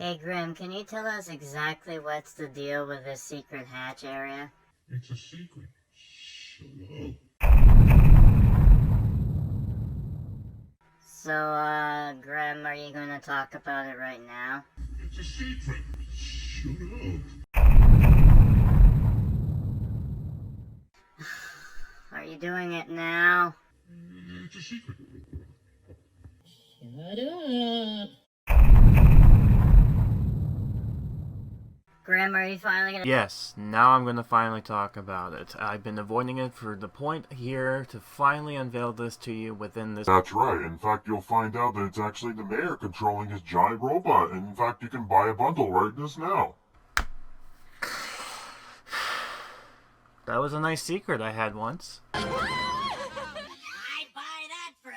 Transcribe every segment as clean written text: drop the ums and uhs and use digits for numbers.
Hey Grim, can you tell us exactly what's the deal with this secret hatch area? It's a secret. Shut up. So, Grim, are you gonna talk about it right now? It's a secret. Shut up. Are you doing it now? It's a secret. Shut up. Grim, are you finally gonna— Yes, now I'm going to finally talk about it. I've been avoiding it for the point here to finally unveil this to you within this— That's right. In fact, you'll find out that it's actually the mayor controlling his giant robot. And in fact, you can buy a bundle right just now. That was a nice secret I had once. I'd buy that for $1.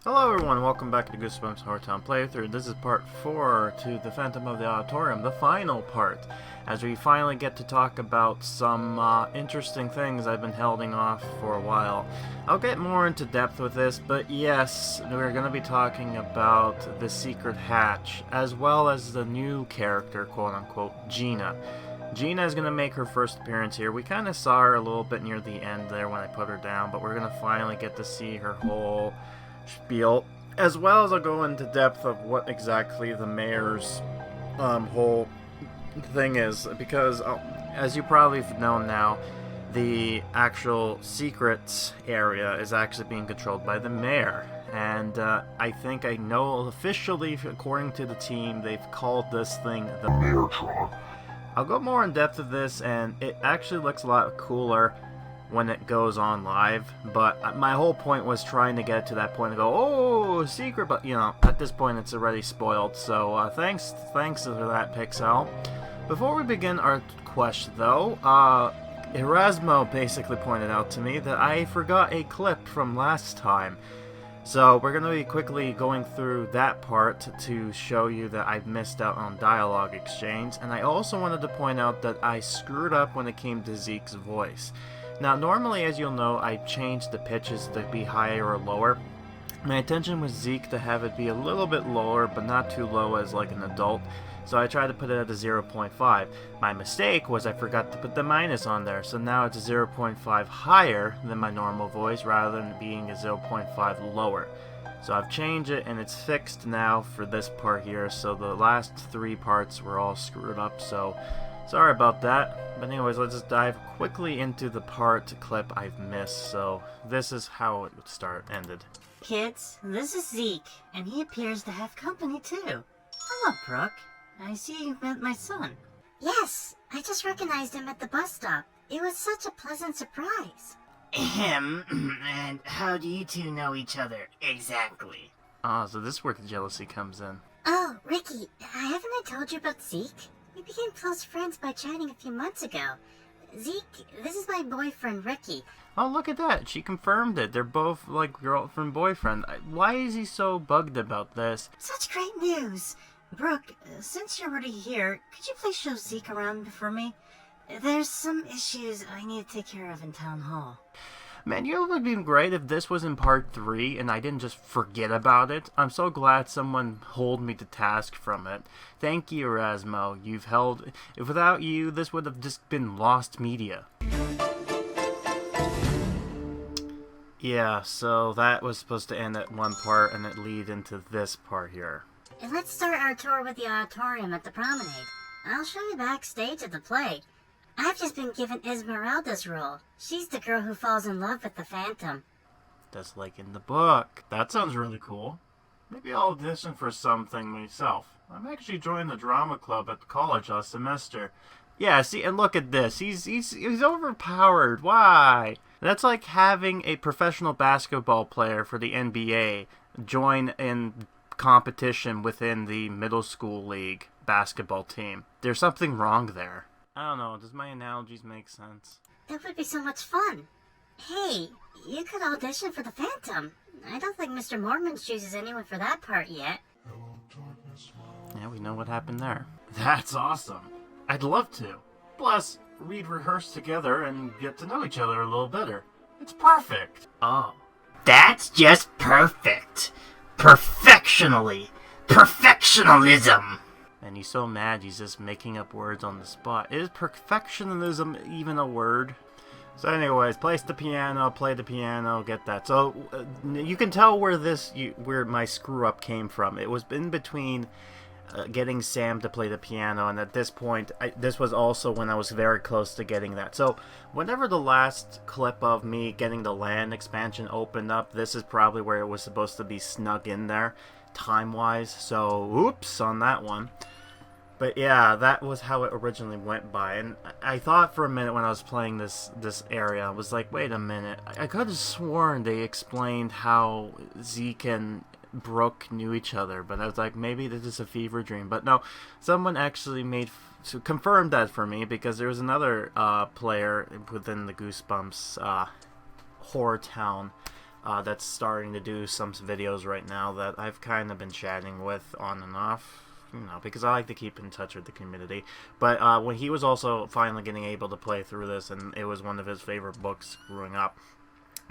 Hello everyone, welcome back to Goosebumps HorrorTown playthrough. This is part 4 to the Phantom of the Auditorium, the final part, as we finally get to talk about some interesting things I've been holding off for a while. I'll get more into depth with this, but yes, we're going to be talking about the secret hatch, as well as the new character, quote-unquote, Jenna. Jenna is going to make her first appearance here. We kind of saw her a little bit near the end there when I put her down, but we're going to finally get to see her whole spiel, as well as I'll go into depth of what exactly the mayor's whole thing is, because as you probably know now, the actual secrets area is actually being controlled by the mayor, and I think I know officially, according to the team, they've called this thing the Mayortron. I'll go more in depth of this, and it actually looks a lot cooler when it goes on live, but my whole point was trying to get to that point and go, oh, secret, but you know, at this point it's already spoiled, so thanks for that, Pixowl. Before we begin our quest though, Erasmo basically pointed out to me that I forgot a clip from last time. So we're going to be quickly going through that part to show you that I've missed out on dialogue exchange, and I also wanted to point out that I screwed up when it came to Zeke's voice. Now, normally, as you'll know, I changed the pitches to be higher or lower. My intention was Zeke to have it be a little bit lower, but not too low as like an adult, so I tried to put it at a 0.5. My mistake was I forgot to put the minus on there, so now it's a 0.5 higher than my normal voice rather than being a 0.5 lower. So I've changed it, and it's fixed now for this part here, so the last 3 parts were all screwed up, so sorry about that. But anyways, let's just dive quickly into the part clip I've missed. So this is how it ended. Kids, this is Zeke, and he appears to have company too. Hello, Brooke. I see you've met my son. Yes, I just recognized him at the bus stop. It was such a pleasant surprise. Ahem, and how do you two know each other, exactly? Ah, so this is where the jealousy comes in. Oh, Ricky, haven't I told you about Zeke? We became close friends by chatting a few months ago. Zeke, this is my boyfriend, Ricky. Oh, look at that. She confirmed it. They're both, like, girlfriend-boyfriend. Why is he so bugged about this? Such great news! Brooke, since you're already here, could you please show Zeke around for me? There's some issues I need to take care of in Town Hall. Man, you know what would be great if this was in part 3 and I didn't just forget about it? I'm so glad someone held me to task from it. Thank you, Erasmo. You've held... Without you, this would have just been lost media. Yeah, so that was supposed to end at one part and it lead into this part here. And let's start our tour with the auditorium at the promenade. I'll show you backstage at the play. I've just been given Esmeralda's role. She's the girl who falls in love with the Phantom. Just like in the book. That sounds really cool. Maybe I'll audition for something myself. I'm actually joining the drama club at college last semester. Yeah, see, and look at this. He's overpowered. Why? That's like having a professional basketball player for the NBA join in competition within the middle school league basketball team. There's something wrong there. I don't know, does my analogies make sense? That would be so much fun. Hey, you could audition for the Phantom. I don't think Mr. Mormon chooses anyone for that part yet. Hello, darkness. Yeah, we know what happened there. That's awesome. I'd love to. Plus, we'd rehearse together and get to know each other a little better. It's perfect. Oh. That's just perfect. Perfectionally. Perfectionalism. And he's so mad he's just making up words on the spot. Is perfectionism even a word? So anyways, place the piano, play the piano, get that. So you can tell where my screw up came from. It was in between getting Sam to play the piano, and at this point, this was also when I was very close to getting that. So whenever the last clip of me getting the land expansion opened up, this is probably where it was supposed to be snug in there, time-wise. So oops on that one. But yeah, that was how it originally went by, and I thought for a minute when I was playing this area, I was like, wait a minute, I could have sworn they explained how Zeke and Brooke knew each other, but I was like, maybe this is a fever dream. But no, someone actually confirmed that for me, because there was another player within the Goosebumps HorrorTown that's starting to do some videos right now that I've kind of been chatting with on and off. Because I like to keep in touch with the community. But when he was also finally getting able to play through this, and it was one of his favorite books growing up.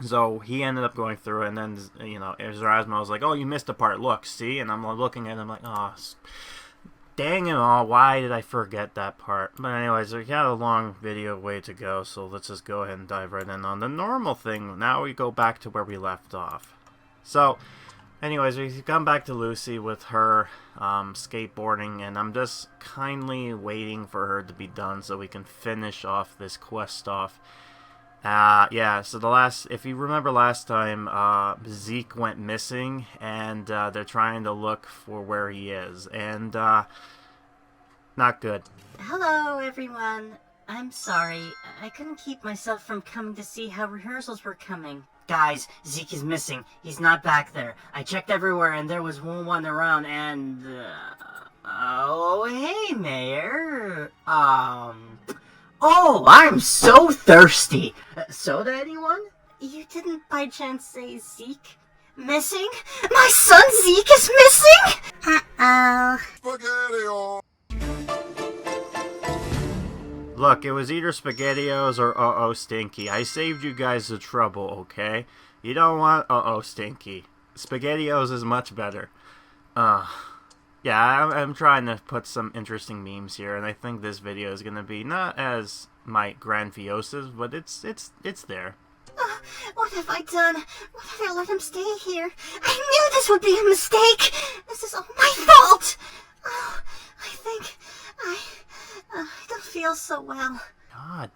So he ended up going through, and then, Erasmo was like, oh, you missed a part, look, see? And I'm looking at him like, oh, dang it all, why did I forget that part? But anyways, we got a long video way to go, so let's just go ahead and dive right in on the normal thing. Now we go back to where we left off. So anyways, we come back to Lucy with her skateboarding, and I'm just kindly waiting for her to be done so we can finish off this quest off. Yeah, so if you remember last time, Zeke went missing, and they're trying to look for where he is, and not good. Hello, everyone. I'm sorry. I couldn't keep myself from coming to see how rehearsals were coming. Guys, Zeke is missing. He's not back there. I checked everywhere and there was one around and... oh, hey, Mayor. Oh, I'm so thirsty. Soda, anyone? You didn't by chance say Zeke? Missing? My son Zeke is missing? Uh-oh. Spaghetti-o! Look, it was either SpaghettiOs or Uh-Oh Stinky. I saved you guys the trouble, okay? You don't want Uh-Oh Stinky. SpaghettiOs is much better. Yeah, I'm trying to put some interesting memes here, and I think this video is gonna be not as my grandiose, but it's there. What have I done? What did I let him stay here? I knew this would be a mistake! This is all my fault! Oh, I think I don't feel so well. God,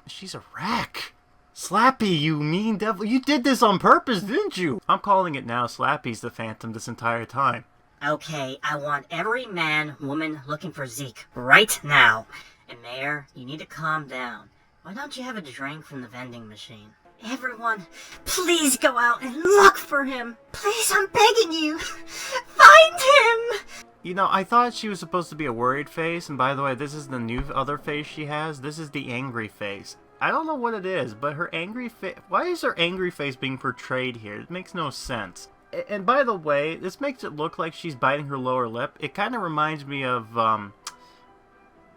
she's a wreck. Slappy, you mean devil. You did this on purpose, didn't you? I'm calling it now. Slappy's the Phantom this entire time. Okay, I want every man, woman looking for Zeke right now. And Mayor, you need to calm down. Why don't you have a drink from the vending machine? Everyone, please go out and look for him. Please, I'm begging you. Find him! I thought she was supposed to be a worried face, and by the way, this is the new other face she has. This is the angry face. I don't know what it is, but her angry face... Why is her angry face being portrayed here? It makes no sense. And by the way, this makes it look like she's biting her lower lip. It kind of reminds me of,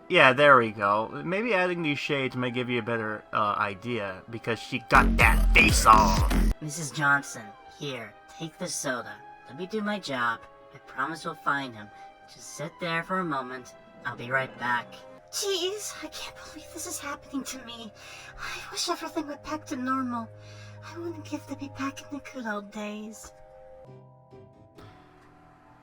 yeah, there we go. Maybe adding these shades may give you a better idea, because she got that face on. Mrs. Johnson, here, take the soda. Let me do my job. I promise we'll find him. Just sit there for a moment. I'll be right back. Jeez, I can't believe this is happening to me. I wish everything went back to normal. I wouldn't give to be back in the good old days.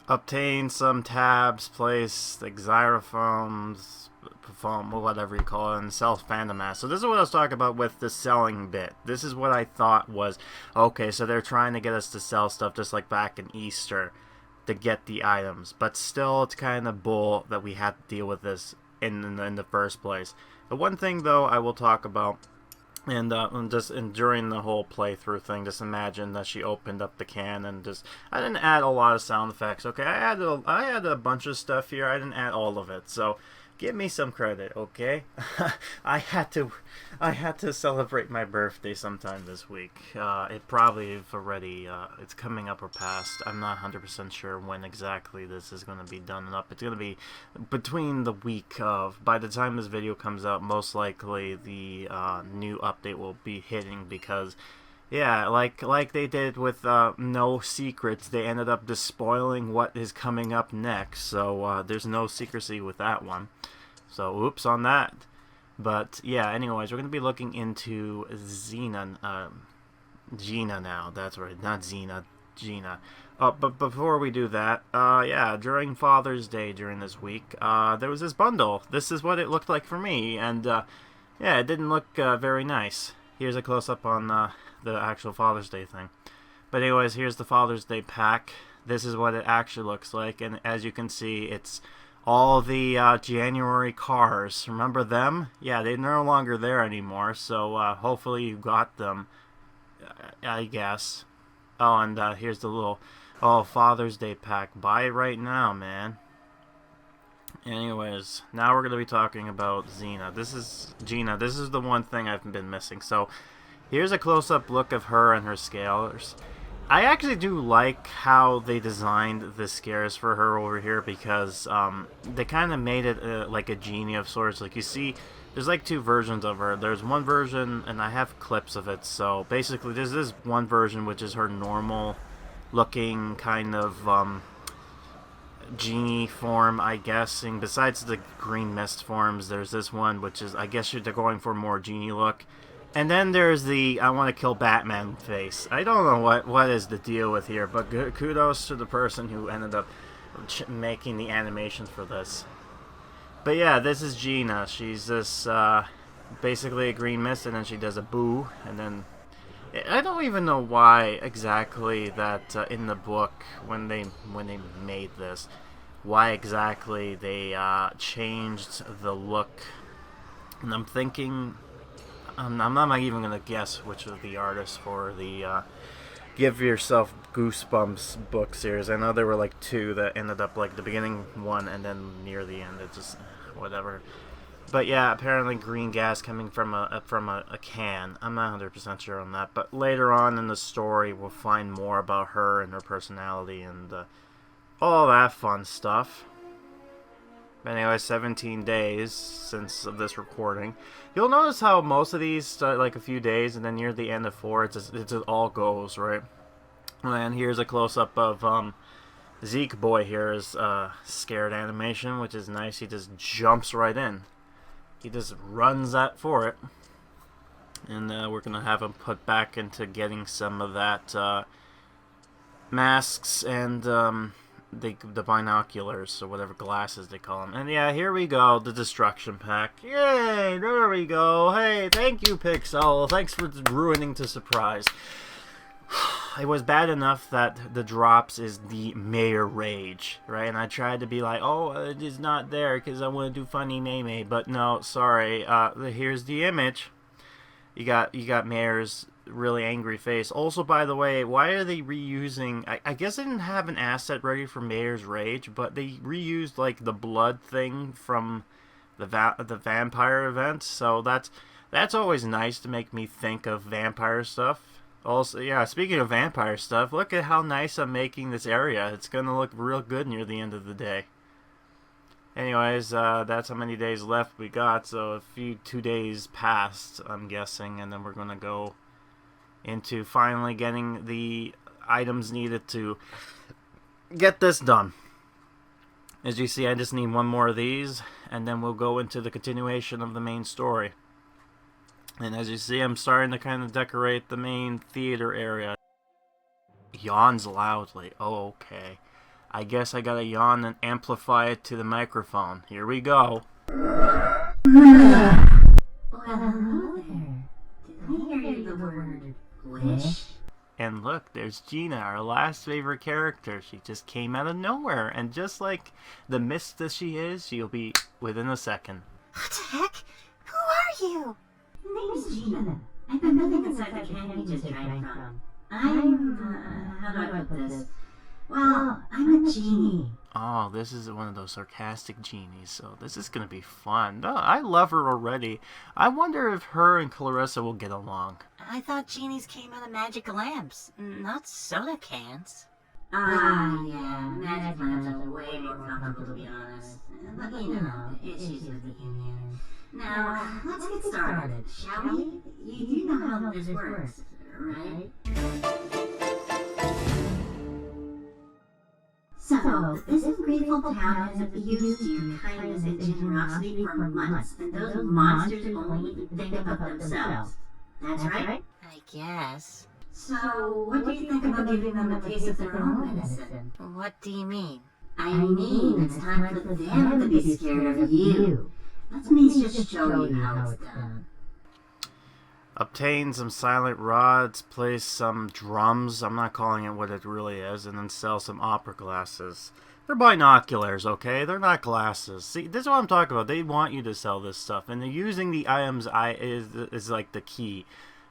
Obtain some tabs, place the xylophones, perform, whatever you call it, and sell Phantom Mask. So this is what I was talking about with the selling bit. This is what I thought was, okay, so they're trying to get us to sell stuff just like back in Easter to get the items. But still, it's kind of bull that we had to deal with this in the first place. The one thing, though, I will talk about, and during the whole playthrough thing, just imagine that she opened up the can and I didn't add a lot of sound effects, okay? I added a bunch of stuff here. I didn't add all of it, so give me some credit, okay? I had to celebrate my birthday sometime this week. It probably already, it's coming up or past. I'm not 100% sure when exactly this is going to be done up. It's going to be between the week of, by the time this video comes out, most likely the new update will be hitting, because Yeah, like they did with No Secrets, they ended up despoiling what is coming up next. So there's no secrecy with that one. So oops on that. But yeah, anyways, we're gonna be looking into Gina now. That's right, not Xena, Gina. But before we do that, yeah, during Father's Day during this week, there was this bundle. This is what it looked like for me, and yeah, it didn't look very nice. Here's a close-up on the actual Father's Day thing. But anyways, here's the Father's Day pack. This is what it actually looks like, and as you can see, it's all the January cars. Remember them? Yeah, they're no longer there anymore, so hopefully you got them, I guess. Oh, and here's the little, Father's Day pack. Buy it right now, man. Anyways, now we're going to be talking about Gina. This is the one thing I've been missing. So, here's a close-up look of her and her scales. I actually do like how they designed the scares for her over here, because they kind of made it like a genie of sorts. Like, you see, there's like two versions of her. There's one version, and I have clips of it. So, basically, there's this one version, which is her normal-looking kind of genie form, I guess. And besides the green mist forms, there's this one, which is, I guess they're going for a more genie look. And then there's the I want to kill Batman face. I don't know what is the deal with here, but kudos to the person who ended up making the animations for this. But yeah, this is Gina. She's this basically a green mist, and then she does a boo, and then I don't even know why exactly that in the book when they made this, why exactly they changed the look. And I'm thinking, I'm not even gonna guess which of the artists for the Give Yourself Goosebumps book series. I know there were like two that ended up like the beginning one and then near the end. It just whatever. But yeah, apparently green gas coming from a can. I'm not 100% sure on that. But later on in the story, we'll find more about her and her personality and all that fun stuff. Anyway, 17 days since of this recording. You'll notice how most of these start like a few days, and then near the end of 4, it just all goes, right? And here's a close-up of Zeke boy here is scared animation, which is nice. He just jumps right in. He just runs for it. And we're going to have him put back into getting some of that masks and the binoculars, or whatever glasses they call them. And yeah, here we go, the destruction pack. Yay, there we go. Hey, thank you, Pixowl. Thanks for ruining the surprise. It was bad enough that the drops is the Mayor Rage, right? And I tried to be like, oh, it is not there because I want to do funny meme, but no, sorry. Here's the image. You got Mayor's really angry face. Also, by the way, why are they reusing? I guess they didn't have an asset ready for Mayor's Rage, but they reused like the blood thing from the vampire event. So that's always nice to make me think of vampire stuff. Also, yeah, speaking of vampire stuff, look at how nice I'm making this area. It's gonna look real good near the end of the day. Anyways, that's how many days left we got. So 2 days passed, I'm guessing, and then we're gonna go into finally getting the items needed to get this done. As you see, I just need one more of these, and then we'll go into the continuation of the main story. And as you see, I'm starting to kind of decorate the main theater area. Yawns loudly. Oh, okay. I guess I gotta yawn and amplify it to the microphone. Here we go. Well, hello there. Did I hear the word wish? And look, there's Gina, our last favorite character. She just came out of nowhere, and just like the mist that she is, she'll be within a second. What the heck? Who are you? Name's Gina. I've been living inside the can you just drank from. I'm, how do I put this? Well, I'm a genie. Oh, this is one of those sarcastic genies, so this is gonna be fun. No, I love her already. I wonder if her and Clarissa will get along. I thought genies came out of magic lamps, not soda cans. Yeah, magic lamps are way more comfortable to be honest. But you know, issues with the union. Now, let's get started, shall we? You do know how this works, right? So, this ungrateful town has abused your kindness and generosity for months, and those monsters only even think about themselves. That's right? I guess. So, what do you think about giving them a taste of their own medicine? What do you mean? I mean, it's time for them to be scared of you. Let me just show you how it's done. Obtain some silent rods, place some drums, I'm not calling it what it really is, and then sell some opera glasses. They're binoculars, okay? They're not glasses. See, this is what I'm talking about. They want you to sell this stuff, and using the items is like the key.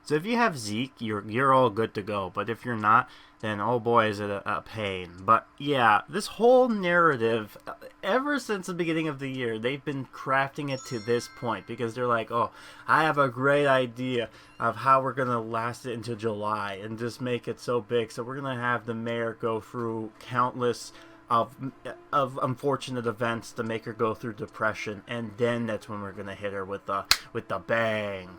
So if you have Zeke, you're all good to go. But if you're not, then oh boy, is it a pain. But yeah, this whole narrative, ever since the beginning of the year, they've been crafting it to this point. Because they're like, oh, I have a great idea of how we're going to last it into July. And just make it so big. So we're going to have the mayor go through countless of unfortunate events to make her go through depression. And then that's when we're going to hit her with the bang.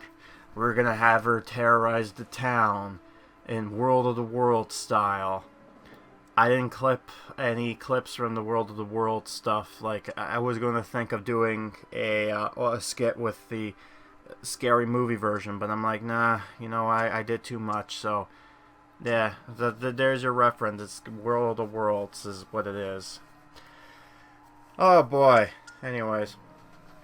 We're going to have her terrorize the town in World of the World style. I didn't clip any clips from the World of the World stuff. Like, I was going to think of doing a skit with the scary movie version, but I'm like, nah, you know, I did too much. So, yeah, there's your reference. It's World of the Worlds is what it is. Oh, boy. Anyways,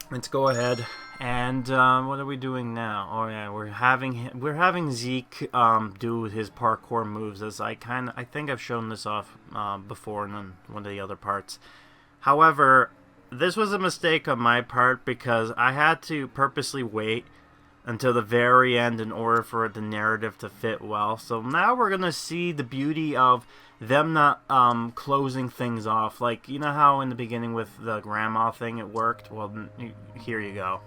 let's go ahead. And what are we doing now? Oh yeah, we're having Zeke do his parkour moves. As I think I've shown this off before in one of the other parts. However, this was a mistake on my part because I had to purposely wait until the very end in order for the narrative to fit well. So now we're gonna see the beauty of them not closing things off. Like, you know how in the beginning with the grandma thing it worked? Well, here you go.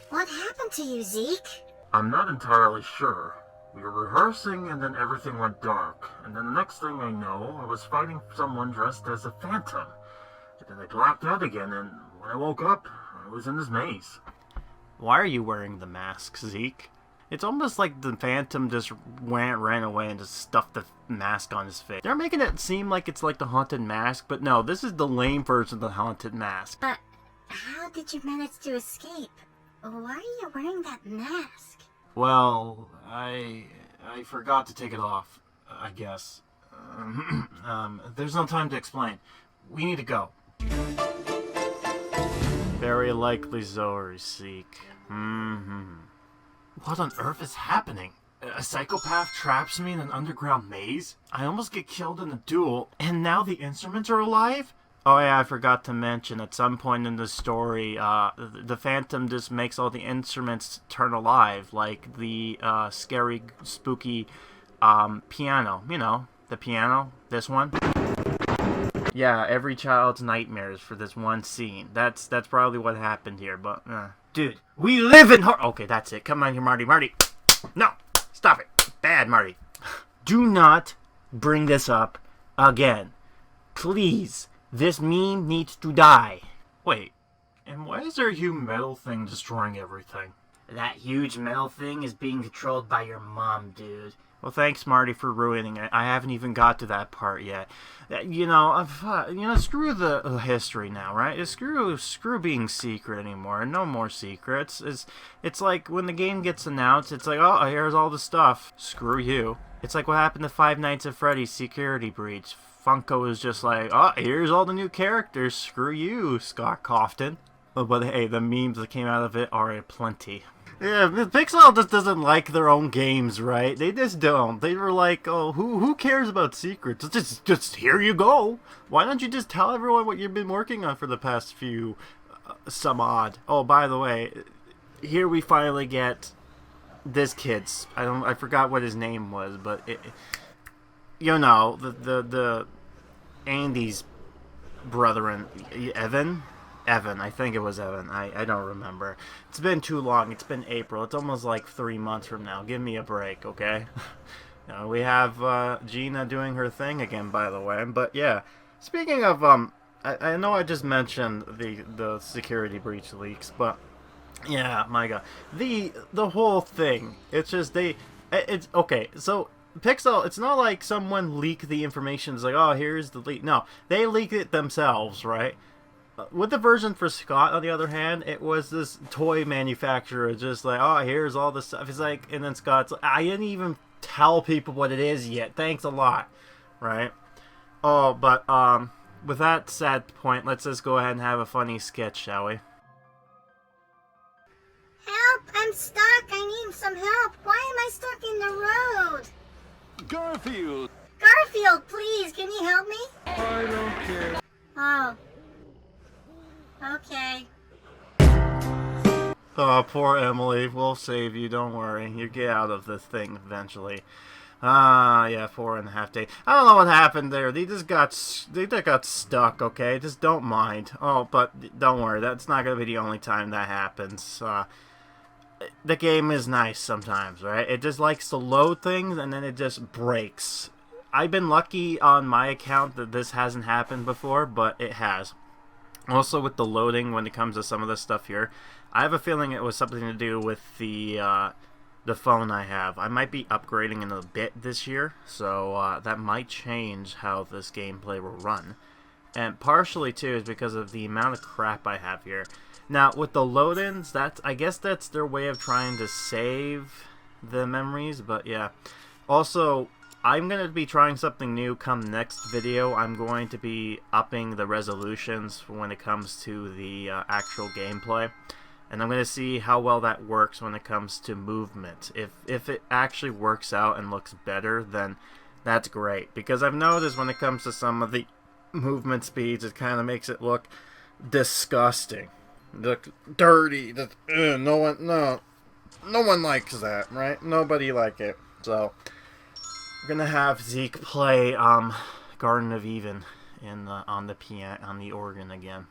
What happened to you, Zeke? I'm not entirely sure. We were rehearsing and then everything went dark. And then the next thing I know, I was fighting someone dressed as a phantom. And then I blacked out again, and when I woke up, I was in this maze. Why are you wearing the mask, Zeke? It's almost like the phantom just ran away and just stuffed the mask on his face. They're making it seem like it's like the haunted mask, but no, this is the lame version of the haunted mask. But how did you manage to escape? Why are you wearing that mask? Well, I forgot to take it off, I guess. There's no time to explain. We need to go. Very likely Zoe, Zeke. What on earth is happening? A psychopath traps me in an underground maze? I almost get killed in a duel, and now the instruments are alive? Oh yeah, I forgot to mention, at some point in the story, the Phantom just makes all the instruments turn alive, like the scary, spooky piano. You know, the piano, this one. Yeah, every child's nightmares for this one scene. That's probably what happened here, but... Dude, we live in horror... Okay, that's it. Come on here, Marty. Marty! No! Stop it! Bad, Marty. Do not bring this up again. Please. This meme needs to die. Wait, and why is there a huge metal thing destroying everything? That huge metal thing is being controlled by your mom, dude. Well, thanks, Marty, for ruining it. I haven't even got to that part yet. You know, screw the history now, right? Screw being secret anymore. No more secrets. It's like when the game gets announced, it's like, oh, here's all the stuff. Screw you. It's like what happened to Five Nights at Freddy's Security Breach. Funko is just like, oh, here's all the new characters. Screw you, Scott Cawthon. Oh, but hey, the memes that came out of it are aplenty. Yeah, Pixowl just doesn't like their own games, right? They just don't. They were like, oh, who cares about secrets? Just here you go. Why don't you just tell everyone what you've been working on for the past few some odd? Oh, by the way, here we finally get this kid's. I forgot what his name was, but you know, the Andy's brethren, Evan, I think it was Evan. I don't remember. It's been too long. It's been April. It's almost like 3 months from now. Give me a break, okay? We have Jenna doing her thing again, by the way. But yeah, speaking of I know I just mentioned the security breach leaks, but yeah, my God, the whole thing. It's just It's okay. So Pixel, it's not like someone leaked the information. It's like, oh, here's the leak. No, they leaked it themselves, right? With the version for Scott, on the other hand, it was this toy manufacturer just like, oh, here's all the stuff. It's like, and then Scott's like, I didn't even tell people what it is yet. Thanks a lot, right? Oh, but with that sad point, let's just go ahead and have a funny sketch, shall we? Help! I'm stuck! I need some help! Why am I stuck in the road? Garfield! Garfield, please, can you help me? I don't care. Oh. Okay. Oh, poor Emily. We'll save you. Don't worry. You get out of this thing eventually. Yeah, 4.5 days. I don't know what happened there. They just got stuck. Okay, just don't mind. Oh, but don't worry. That's not gonna be the only time that happens. The game is nice sometimes, right? It just likes to load things and then it just breaks. I've been lucky on my account that this hasn't happened before, but it has. Also, with the loading, when it comes to some of this stuff here, I have a feeling it was something to do with the phone I have. I might be upgrading in a bit this year, so that might change how this gameplay will run. And partially, too, is because of the amount of crap I have here. Now, with the load-ins, I guess that's their way of trying to save the memories, but yeah. Also, I'm going to be trying something new come next video. I'm going to be upping the resolutions when it comes to the actual gameplay. And I'm going to see how well that works when it comes to movement. If it actually works out and looks better, then that's great. Because I've noticed when it comes to some of the movement speeds, it kind of makes it look disgusting. Look dirty. No one likes that, right? Nobody like it. So we're gonna have Zeke play Garden of Eden on the piano, on the organ again.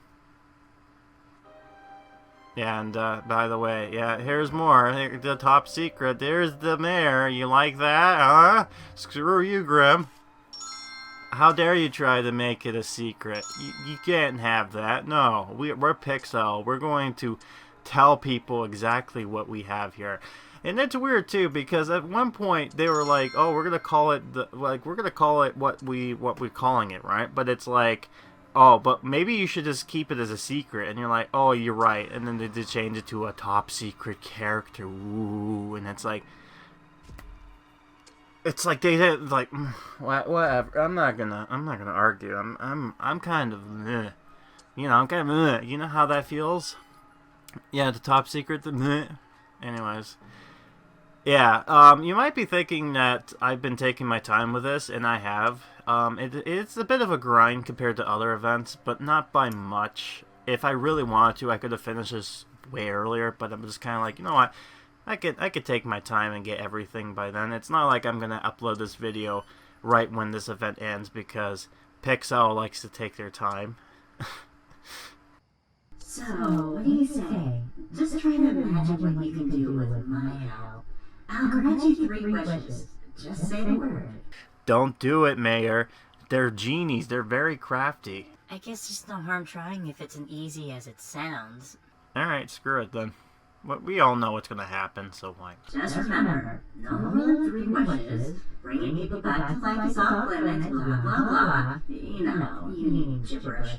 Yeah, and by the way, yeah, here's more. The top secret. There's the mayor. You like that, huh? Screw you, Grim. How dare you try to make it a secret? You can't have that. No, we're Pixowl. We're going to tell people exactly what we have here. And it's weird too, because at one point they were like, "Oh, we're gonna call it what we're calling it, right?" But it's like, "Oh, but maybe you should just keep it as a secret." And you're like, "Oh, you're right." And then they just change it to a top secret character. Ooh, and it's like they did like whatever. I'm not gonna argue. I'm kind of I'm kind of you know how that feels. Yeah, the top secret. Anyways. Yeah, you might be thinking that I've been taking my time with this, and I have. It's a bit of a grind compared to other events, but not by much. If I really wanted to, I could have finished this way earlier, but I'm just kind of like, you know what? I could take my time and get everything by then. It's not like I'm going to upload this video right when this event ends, because Pixowl likes to take their time. So, what do you say? Just try to imagine what you can do with my help. I'll grant you 3 wishes. Just say the word. Don't do it, Mayor. They're genies. They're very crafty. I guess there's no harm trying if it's as easy as it sounds. Alright, screw it then. We all know what's going to happen, so why? Just remember, no more than 3 wishes. Bringing people back to life is off limits, blah blah blah. You know, you need gibberish.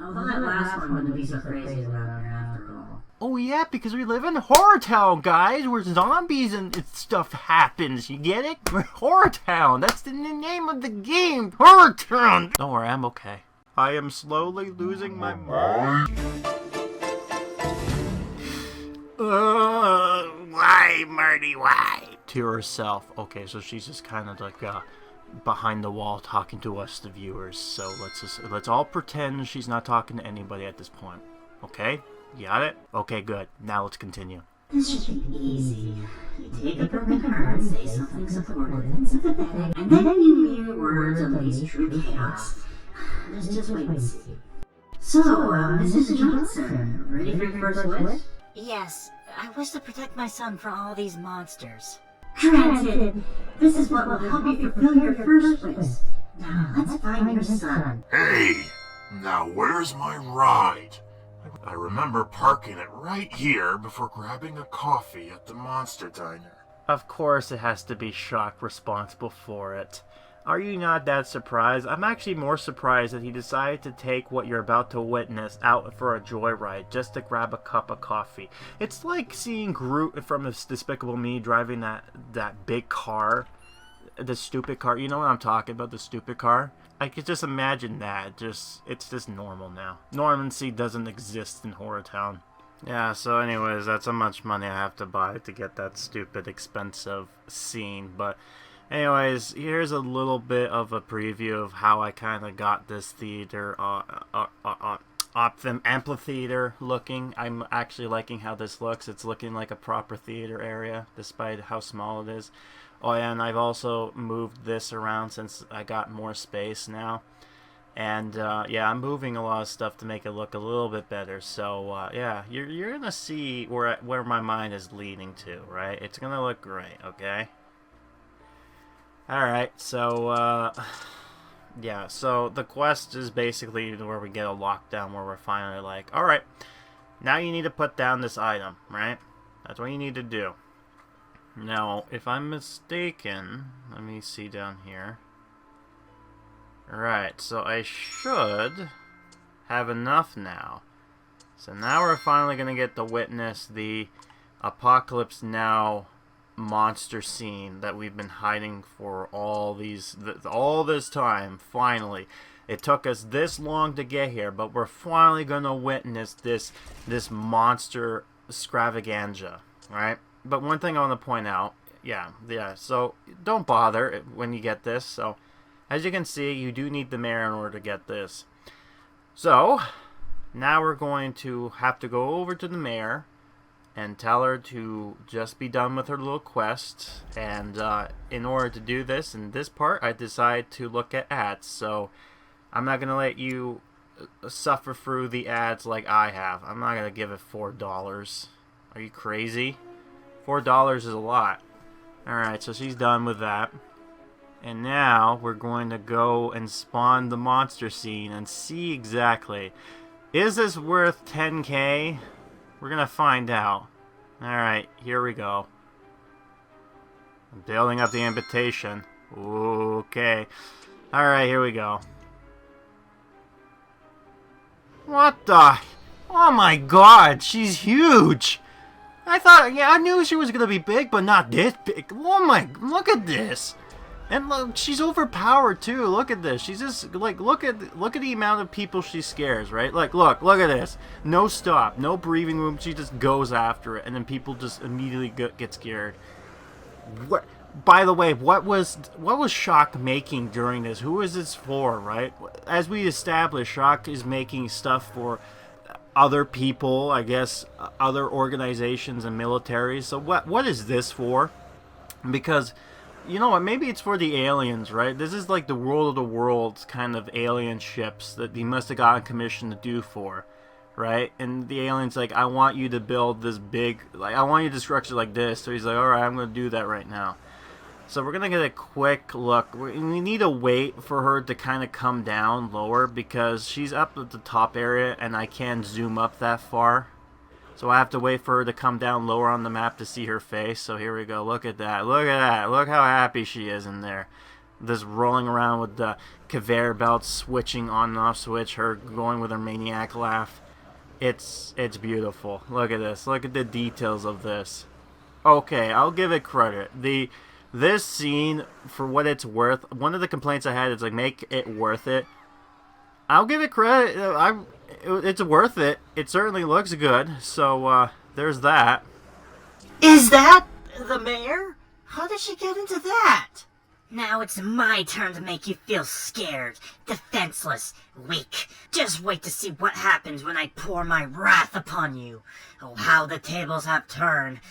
Although that last one wouldn't be so crazy around here after all. Oh yeah, because we live in HorrorTown, guys, where zombies and stuff happens. You get it? We're HorrorTown. That's the name of the game. HorrorTown. Don't worry, I'm okay. I am slowly losing my mind. Why, Marty? Why? To herself. Okay, so she's just kind of like behind the wall talking to us, the viewers. So let's all pretend she's not talking to anybody at this point. Okay? You got it? Okay, good. Now let's continue. This should be easy. You take a broken heart and say something supportive and sympathetic, and then you mere words unleash true chaos. Just wait and see. So, Mrs. Johnson, ready for your first wish? Yes, I wish to protect my son from all these monsters. Granted. This is what will help you fulfill your first wish. Now, let's find your son. Hey! Now where's my ride? I remember parking it right here before grabbing a coffee at the Monster Diner. Of course it has to be Shock responsible for it. Are you not that surprised? I'm actually more surprised that he decided to take what you're about to witness out for a joyride just to grab a cup of coffee. It's like seeing Groot from Despicable Me driving that big car. The stupid car. You know what I'm talking about, the stupid car? I could just imagine that. It's just normal now. Normancy doesn't exist in HorrorTown. Yeah, so anyways, that's how much money I have to buy to get that stupid, expensive scene. But anyways, here's a little bit of a preview of how I kind of got this theater, amphitheater looking. I'm actually liking how this looks. It's looking like a proper theater area, despite how small it is. Oh, yeah, and I've also moved this around since I got more space now. And, yeah, I'm moving a lot of stuff to make it look a little bit better. So, yeah, you're going to see where my mind is leading to, right? It's going to look great, okay? Alright, so, yeah, so the quest is basically where we get a lockdown where we're finally like, alright, now you need to put down this item, right? That's what you need to do. Now, if I'm mistaken, let me see down here. Alright, so I should have enough now. So now we're finally going to get to witness the Apocalypse Now monster scene that we've been hiding for all this time. Finally, it took us this long to get here, but we're finally going to witness this monster extravaganza, right? But one thing I want to point out, yeah, so don't bother when you get this. So as you can see, you do need the mayor in order to get this. So now we're going to have to go over to the mayor and tell her to just be done with her little quest. And in order to do this, in this part, I decided to look at ads. So I'm not going to let you suffer through the ads like I have. I'm not going to give it $4. Are you crazy? $4 is a lot. Alright, so she's done with that. And now we're going to go and spawn the monster scene and see exactly. Is this worth 10K? We're going to find out. Alright, here we go. I'm building up the invitation. Okay. Alright, here we go. What the? Oh my god, she's huge! I thought, yeah, I knew she was going to be big, but not this big. Oh my, look at this! And look, she's overpowered too. Look at this. She's just like look at the amount of people she scares, right? Like look at this. No stop, no breathing room. She just goes after it, and then people just immediately get scared. What? By the way, what was Shock making during this? Who is this for, right? As we established, Shock is making stuff for other people, I guess, other organizations and militaries. So what is this for? Because you know what, maybe it's for the aliens, right? This is like the World of the Worlds kind of alien ships that he must have gotten commissioned to do for, right? And the alien's like, I want you to build this big, like, I want you to structure like this. So he's like, alright, I'm going to do that right now. So we're going to get a quick look. We need to wait for her to kind of come down lower because she's up at the top area and I can't zoom up that far. So I have to wait for her to come down lower on the map to see her face. So here we go. Look at that. Look at that. Look how happy she is in there. This rolling around with the conveyor belt switching on and off switch. Her going with her maniac laugh. It's beautiful. Look at this. Look at the details of this. Okay, I'll give it credit. This scene, for what it's worth, one of the complaints I had is like, make it worth it. I'll give it credit. It's worth it. It certainly looks good. So, there's that. Is that the mayor? How did she get into that? Now it's my turn to make you feel scared, defenseless, weak. Just wait to see what happens when I pour my wrath upon you. Oh, how the tables have turned.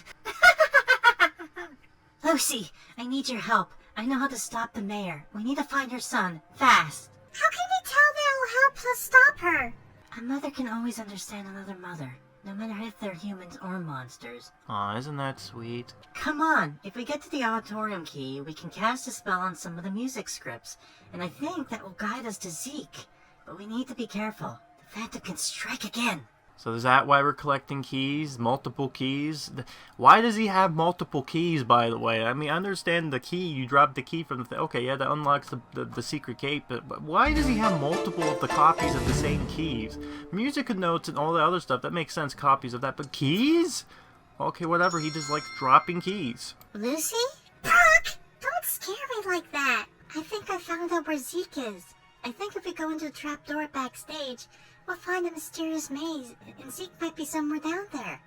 Lucy, I need your help. I know how to stop the mayor. We need to find her son, fast. How can we tell they'll help us stop her? A mother can always understand another mother, no matter if they're humans or monsters. Aw, isn't that sweet? Come on, if we get to the Auditorium key, we can cast a spell on some of the music scripts, and I think that will guide us to Zeke. But we need to be careful. The Phantom can strike again. So is that why we're collecting keys? Multiple keys? Why does he have multiple keys, by the way? I mean, I understand the key. You drop the key from the... Okay, yeah, that unlocks the secret gate. But why does he have multiple of the copies of the same keys? Music notes and all the other stuff, that makes sense, copies of that. But keys? Okay, whatever. He just likes dropping keys. Lucy? Brock! Don't scare me like that. I think I found out where Zeke is. I think if we go into the trapdoor backstage, we'll find a mysterious maze, and Zeke might be somewhere down there.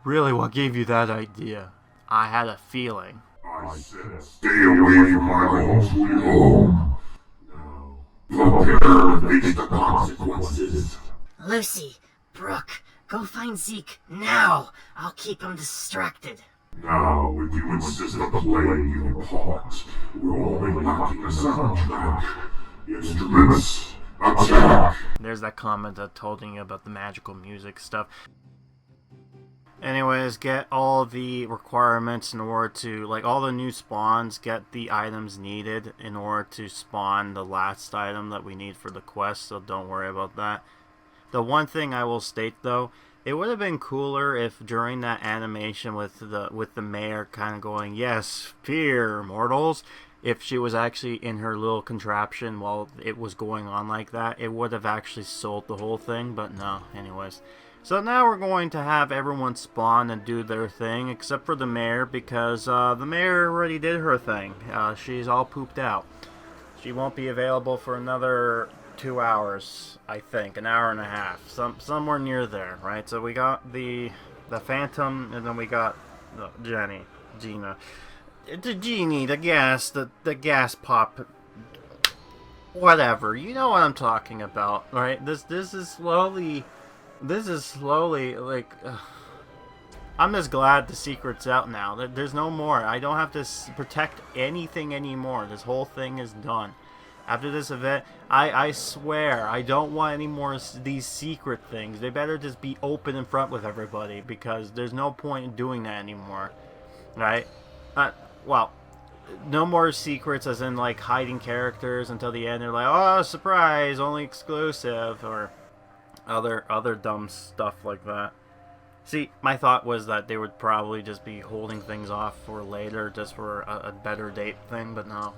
Really, what gave you that idea? I had a feeling. I said, stay away from my home sweet home. Now, prepare to face the consequences. Lucy, Brooke, go find Zeke now. I'll keep him distracted. Now, if you insist on playing your part, we're only lacking a soundtrack. Instruments, attack! There's that comment I told you about the magical music stuff. Anyways, get all the requirements in order to, like, all the new spawns, get the items needed in order to spawn the last item that we need for the quest, so don't worry about that. The one thing I will state, though, it would have been cooler if during that animation with the mayor kind of going, yes, fear, mortals, if she was actually in her little contraption while it was going on like that, it would have actually sold the whole thing, but no, anyways. So now we're going to have everyone spawn and do their thing, except for the mayor, because the mayor already did her thing. She's all pooped out. She won't be available for another 2 hours, I think, an hour and a half, somewhere near there, right? So we got the Phantom, and then we got Gina. The genie, the gas pop, whatever. You know what I'm talking about, right? This is slowly, like, I'm just glad the secret's out now. There's no more. I don't have to protect anything anymore. This whole thing is done. After this event, I swear, I don't want any more of these secret things. They better just be open in front with everybody, because there's no point in doing that anymore, right? Well, no more secrets as in, like, hiding characters until the end. They're like, oh, surprise, only exclusive, or other dumb stuff like that. See, my thought was that they would probably just be holding things off for later, just for a better date thing, but no.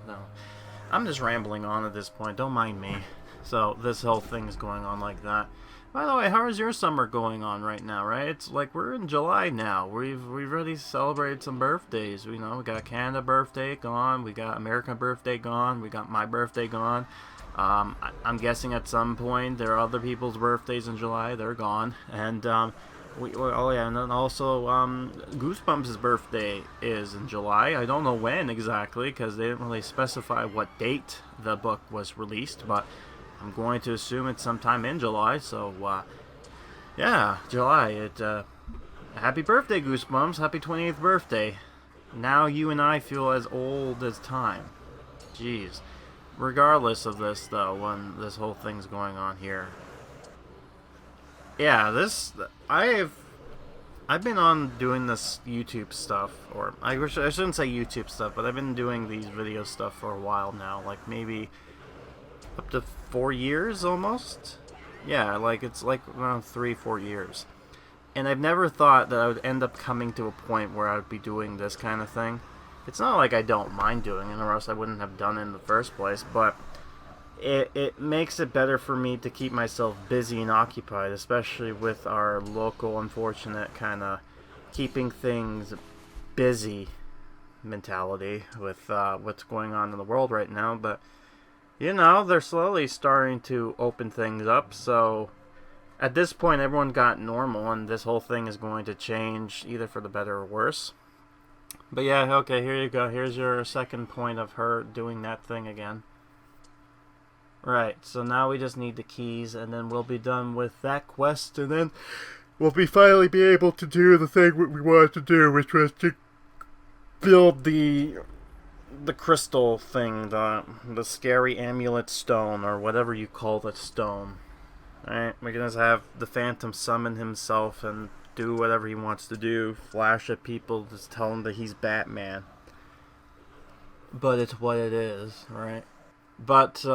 I'm just rambling on at this point, don't mind me. So, this whole thing is going on like that. By the way, how is your summer going on right now, right? It's like we're in July now. We've already celebrated some birthdays. We got Canada birthday gone. We got American birthday gone. We got my birthday gone. I'm guessing at some point there are other people's birthdays in July. They're gone. And and then also Goosebumps' birthday is in July. I don't know when exactly because they didn't really specify what date the book was released, but I'm going to assume it's sometime in July, so, yeah, July. Happy birthday, Goosebumps. Happy 28th birthday. Now you and I feel as old as time. Jeez. Regardless of this, though, when this whole thing's going on here. Yeah, I've been on doing this YouTube stuff, or I shouldn't say YouTube stuff, but I've been doing these video stuff for a while now, like maybe up to 4 years almost. Yeah, like it's like around 3-4 years. And I've never thought that I would end up coming to a point where I would be doing this kind of thing. It's not like I don't mind doing it, or else I wouldn't have done it in the first place, but it makes it better for me to keep myself busy and occupied, especially with our local unfortunate kind of keeping things busy mentality with what's going on in the world right now. But they're slowly starting to open things up, so at this point everyone got normal, and this whole thing is going to change either for the better or worse. But yeah, okay, here you go. Here's your second point of her doing that thing again. Right, so now we just need the keys, and then we'll be done with that quest, and then we'll finally be able to do the thing we wanted to do, which was to build the crystal thing, the scary amulet stone, or whatever you call the stone. Alright, we're gonna have the Phantom summon himself and do whatever he wants to do, flash at people, just tell him that he's Batman. But it's what it is, right? But,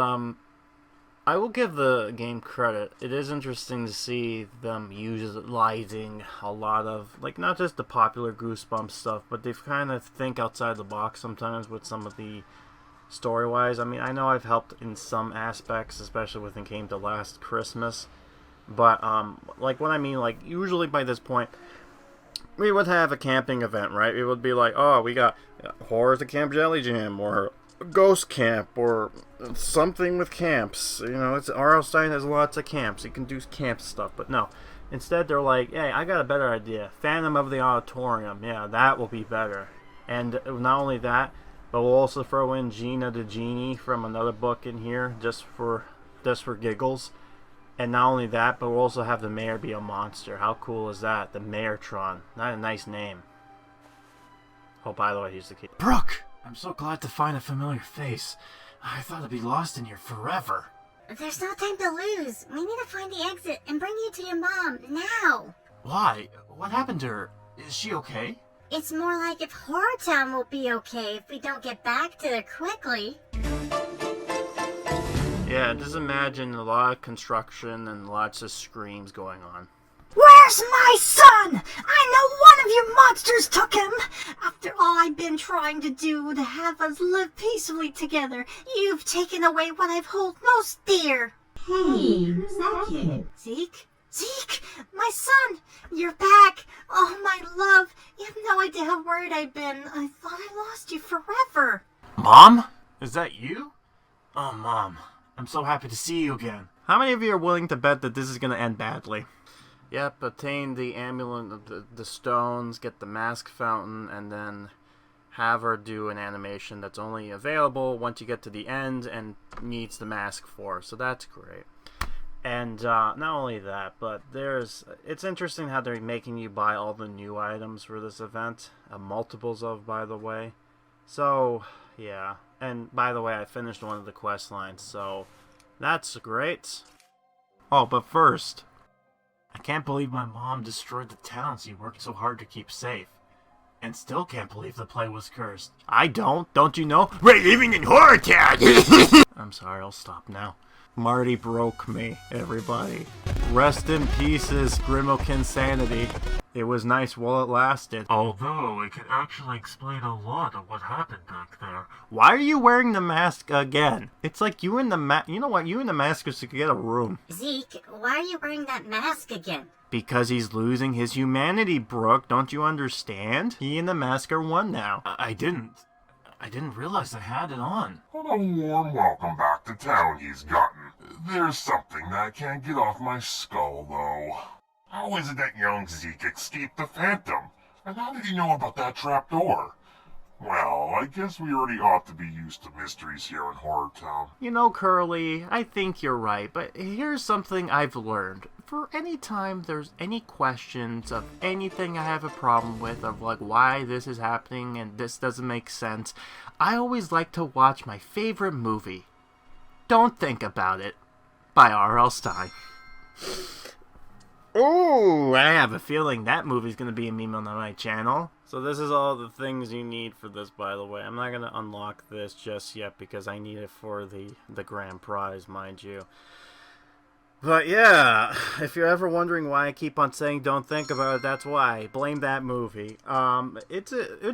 I will give the game credit. It is interesting to see them utilizing a lot of, like, not just the popular Goosebumps stuff, but they kind of think outside the box sometimes with some of the story-wise. I mean, I know I've helped in some aspects, especially when it came to Last Christmas, but, like, what I mean, like, usually by this point, we would have a camping event, right? It would be like, oh, we got Horror at the Camp Jelly Jam, or Ghost Camp, or something with camps. You know, it's R.L. Stine has lots of camps. You can do camp stuff, but no. Instead, they're like, hey, I got a better idea. Phantom of the Auditorium. Yeah, that will be better. And not only that, but we'll also throw in Jenna the Genie from another book in here, just for giggles. And not only that, but we'll also have the mayor be a monster. How cool is that? The Mayortron. Not a nice name. Oh, by the way, he's the key. Brooke! I'm so glad to find a familiar face. I thought I'd be lost in here forever. There's no time to lose. We need to find the exit and bring you to your mom, now. Why? What happened to her? Is she okay? It's more like if HorrorTown will be okay if we don't get back to her quickly. Yeah, just imagine a lot of construction and lots of screams going on. Where's my son? I know one of you monsters took him. After all I've been trying to do to have us live peacefully together, you've taken away what I've held most dear. Hey, who's that kid? Zeke? Zeke, my son, you're back. Oh, my love, you have no idea how worried I've been. I thought I lost you forever. Mom? Is that you? Oh, Mom, I'm so happy to see you again. How many of you are willing to bet that this is going to end badly? Yep, obtain the amulet, the stones, get the mask fountain, and then have her do an animation that's only available once you get to the end and needs the mask for. So that's great. And not only that, but it's interesting how they're making you buy all the new items for this event. Multiples of, by the way. So, yeah. And by the way, I finished one of the quest lines, so that's great. Oh, but first, I can't believe my mom destroyed the town she worked so hard to keep safe. And still can't believe the play was cursed. I don't you know? We're living in HorrorTown! I'm sorry, I'll stop now. Marty broke me, everybody. Rest in pieces, Grimokan sanity. It was nice while it lasted. Although it could actually explain a lot of what happened back there. Why are you wearing the mask again? It's like you and the you know what? You and the maskers could get a room. Zeke, why are you wearing that mask again? Because he's losing his humanity, Brooke. Don't you understand? He and the mask are one now. I didn't realize I had it on. What a warm welcome back to town he's gotten. There's something that can't get off my skull, though. How is it that young Zeke escaped the Phantom? And how did he know about that trapdoor? Well, I guess we already ought to be used to mysteries here in HorrorTown. You know, Curly, I think you're right, but here's something I've learned. For any time there's any questions of anything I have a problem with, of like why this is happening and this doesn't make sense, I always like to watch my favorite movie, Don't Think About It, by R.L. Stine. Oh, I have a feeling that movie's going to be a meme on my channel. So this is all the things you need for this, by the way. I'm not going to unlock this just yet because I need it for the grand prize, mind you. But yeah, if you're ever wondering why I keep on saying don't think about it, that's why. Blame that movie. It's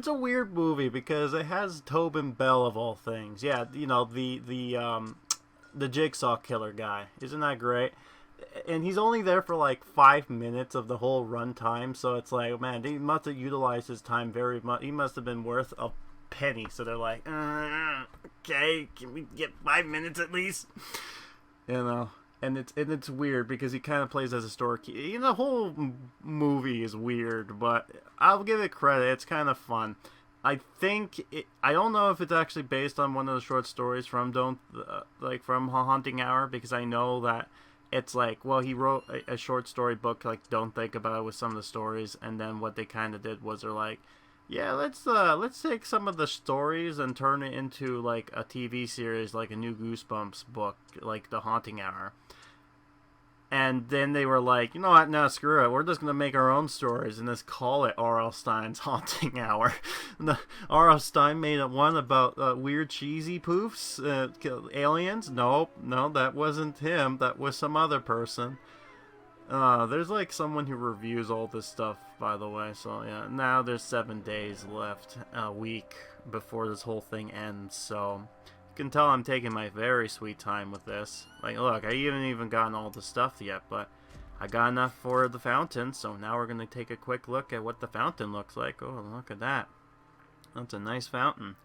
a weird movie because it has Tobin Bell of all things. Yeah, you know, the Jigsaw Killer guy. Isn't that great? And he's only there for like 5 minutes of the whole runtime, so it's like, man, he must have utilized his time very much. He must have been worth a penny. So they're like, okay, can we get 5 minutes at least? You know, and it's weird because he kind of plays as a storekeeper. You know, the whole movie is weird, but I'll give it credit. It's kind of fun. I don't know if it's actually based on one of the short stories from from Haunting Hour, because I know that it's like, well, he wrote a short story book, like Don't Think About It, with some of the stories, and then what they kind of did was they're like, yeah, let's take some of the stories and turn it into like a TV series, like a new Goosebumps book, like The Haunting Hour. And then they were like, you know what, no, screw it. We're just going to make our own stories and just call it R.L. Stein's Haunting Hour. R.L. Stein made one about weird cheesy poofs, aliens. Nope, no, that wasn't him. That was some other person. There's like someone who reviews all this stuff, by the way. So yeah, now there's 7 days left, a week, before this whole thing ends. So you can tell I'm taking my very sweet time with this. Like, look, I haven't even gotten all the stuff yet, but I got enough for the fountain. So now we're gonna take a quick look at what the fountain looks like. Oh, look at that. That's a nice fountain.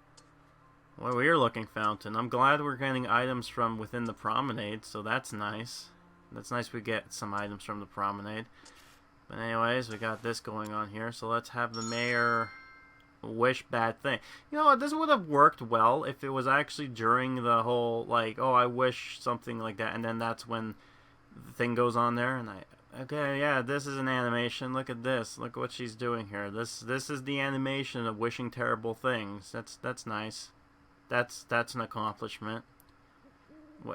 Well, weird looking fountain. I'm glad we're getting items from within the promenade, so that's nice. That's nice we get some items from the promenade. But anyways, we got this going on here, so let's have the mayor wish bad thing. You know what, this would have worked well if it was actually during the whole, like, oh, I wish something like that, and then that's when the thing goes on there, and okay, yeah, this is an animation, look at this, look what she's doing here. This is the animation of wishing terrible things. That's nice. That's an accomplishment.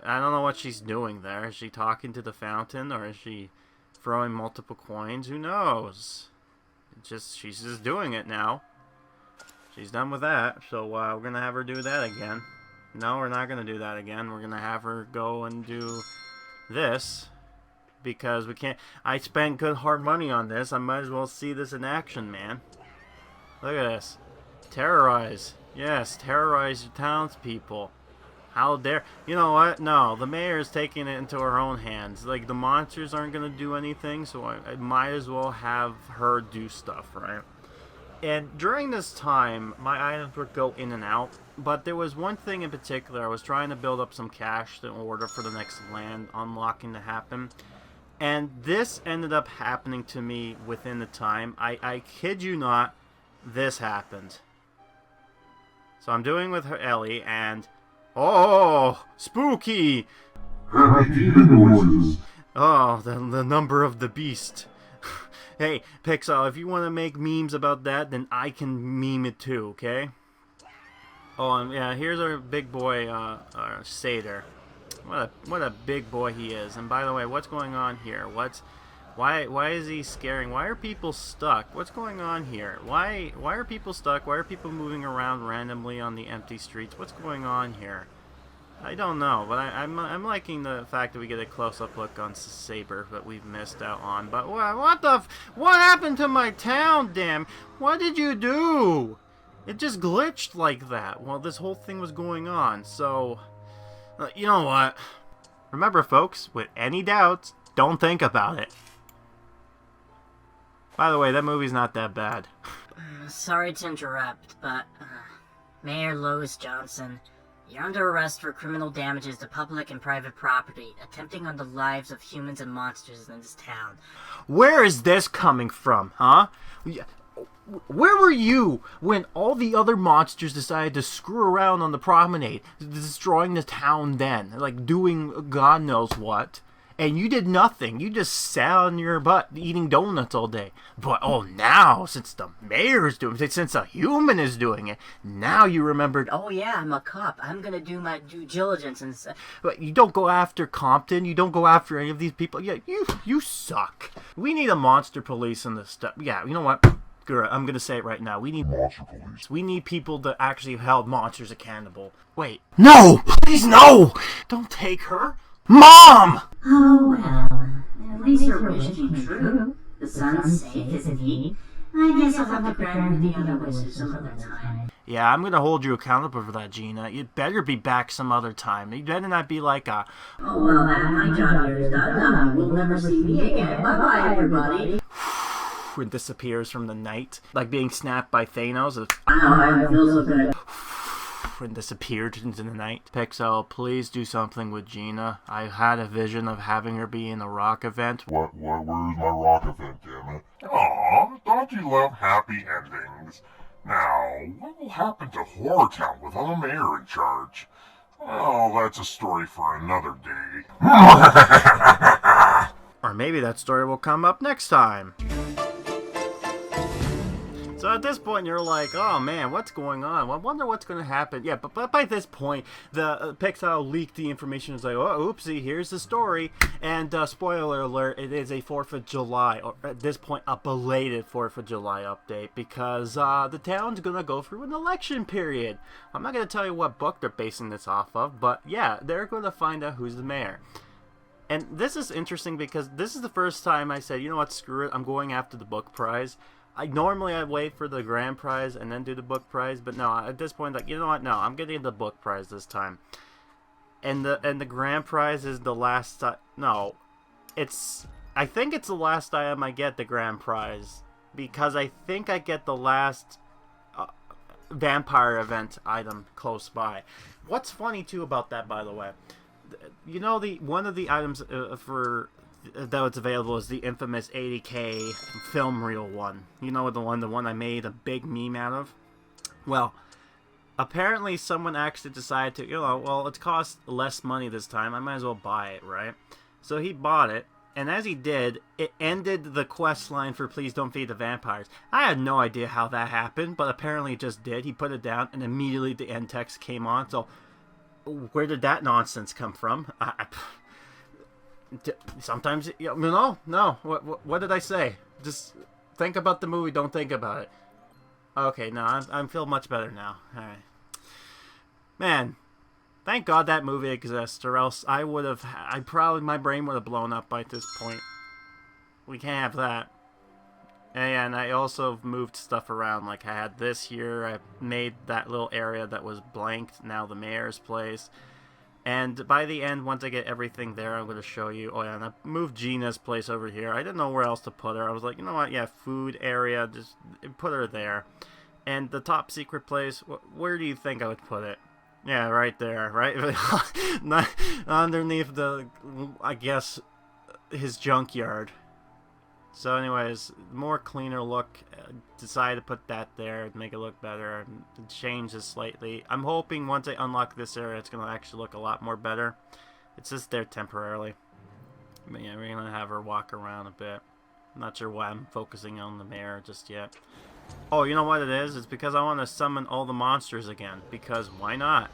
I don't know what she's doing there. Is she talking to the fountain, or is she throwing multiple coins? Who knows? She's just doing it now. She's done with that, so we're gonna have her do that again. No, we're not gonna do that again. We're gonna have her go and do this, because we can't. I spent good hard money on this. I might as well see this in action, man. Look at this. Terrorize. Yes, terrorize your townspeople. How dare... You know what? No, the mayor is taking it into her own hands. Like, the monsters aren't going to do anything, so I might as well have her do stuff, right? And during this time, my items would go in and out, but there was one thing in particular. I was trying to build up some cash in order for the next land unlocking to happen. And this ended up happening to me within the time. I kid you not, this happened. So I'm doing with her Ellie, and... Oh, spooky! Happy demon noises. Oh, the number of the beast. Hey, Pixowl, if you want to make memes about that, then I can meme it too, okay? Oh, and yeah, here's our big boy, satyr. What a big boy he is. And by the way, what's going on here? Why is he scaring? Why are people stuck? What's going on here? Why are people stuck? Why are people moving around randomly on the empty streets? What's going on here? I don't know, but I'm liking the fact that we get a close-up look on Saber that we've missed out on. But what happened to my town, damn? What did you do? It just glitched like that while this whole thing was going on. So, you know what? Remember, folks, with any doubts, don't think about it. By the way, that movie's not that bad. Sorry to interrupt, but Mayor Lois Johnson, you're under arrest for criminal damages to public and private property, attempting on the lives of humans and monsters in this town. Where is this coming from, huh? Where were you when all the other monsters decided to screw around on the promenade, destroying the town then, like doing God knows what? And you did nothing. You just sat on your butt eating donuts all day. But, oh, now, since the mayor is doing it, since a human is doing it, now you remembered... Oh, yeah, I'm a cop. I'm gonna do my due diligence and stuff. But you don't go after Compton. You don't go after any of these people. Yeah, you suck. We need a monster police in this stuff. Yeah, you know what? I'm gonna say it right now. We need monster police. We need people that actually held monsters accountable. Wait. No! Please, no! Don't take her. Mom! Oh, well, at least your wish came true. The son's safe, isn't he? I guess I'll have to grant you the other wishes some other time. Yeah, I'm gonna hold you accountable for that, Gina. You'd better be back some other time. You better not be like a... Oh, well, my job here is done now. You'll never see me again. Bye-bye, everybody. And disappears from the night, like being snapped by Thanos. I feel so good. And disappeared into the night. Pixowl, please do something with Gina. I had a vision of having her be in a rock event. Where's my rock event, damn it? Aw, don't you love happy endings? Now, what will happen to HorrorTown without a mayor in charge? Well, that's a story for another day. Or maybe that story will come up next time. So at this point, you're like, oh man, what's going on? I wonder what's going to happen. Yeah, but by this point, the Pixowl leaked the information. It's like, oh, oopsie, here's the story. And spoiler alert, it is a 4th of July, or at this point, a belated 4th of July update, because the town's going to go through an election period. I'm not going to tell you what book they're basing this off of, but yeah, they're going to find out who's the mayor. And this is interesting because this is the first time I said, you know what, screw it, I'm going after the book prize. Normally I'd wait for the grand prize and then do the book prize, but no, at this point, like, you know what, no, I'm getting the book prize this time. And the grand prize is the last, no, I think it's the last time I get the grand prize, because I think I get the last vampire event item close by. What's funny too about that, by the way, you know, one of the items that was available is the infamous 80k film reel one. You know, the one I made a big meme out of. Well, apparently someone actually decided to, you know, well, it costs less money this time, I might as well buy it, right? So he bought it, and as he did, it ended the quest line for Please Don't Feed the Vampires. I had no idea how that happened, but apparently it just did. He put it down, and immediately the end text came on, so where did that nonsense come from? Sometimes, you know, no. What did I say? Just think about the movie, don't think about it. Okay, no, I feel much better now. Alright. Man, thank God that movie exists, or else my brain would have blown up by this point. We can't have that. And I also moved stuff around, like I had this here, I made that little area that was blanked, now the mayor's place. And by the end, once I get everything there, I'm going to show you. Oh yeah, and I moved Gina's place over here. I didn't know where else to put her. I was like, you know what, yeah, food area, just put her there. And the top secret place, where do you think I would put it? Yeah, right there, right? Underneath I guess, his junkyard. So anyways, more cleaner look. Decided to put that there, make it look better, and change this slightly. I'm hoping once I unlock this area, it's going to actually look a lot more better. It's just there temporarily. But yeah, we're going to have her walk around a bit. I'm not sure why I'm focusing on the mayor just yet. Oh, you know what it is? It's because I want to summon all the monsters again. Because why not?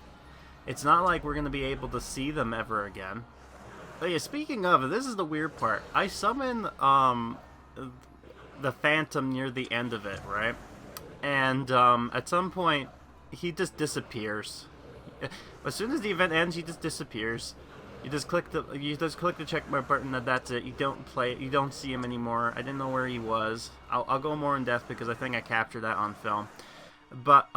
It's not like we're going to be able to see them ever again. But yeah, speaking of, this is the weird part. I summon the Phantom near the end of it, right? And at some point, he just disappears. As soon as the event ends, he just disappears. You just click the check mark button, and that's it. You don't play it. You don't see him anymore. I didn't know where he was. I'll go more in depth because I think I captured that on film. But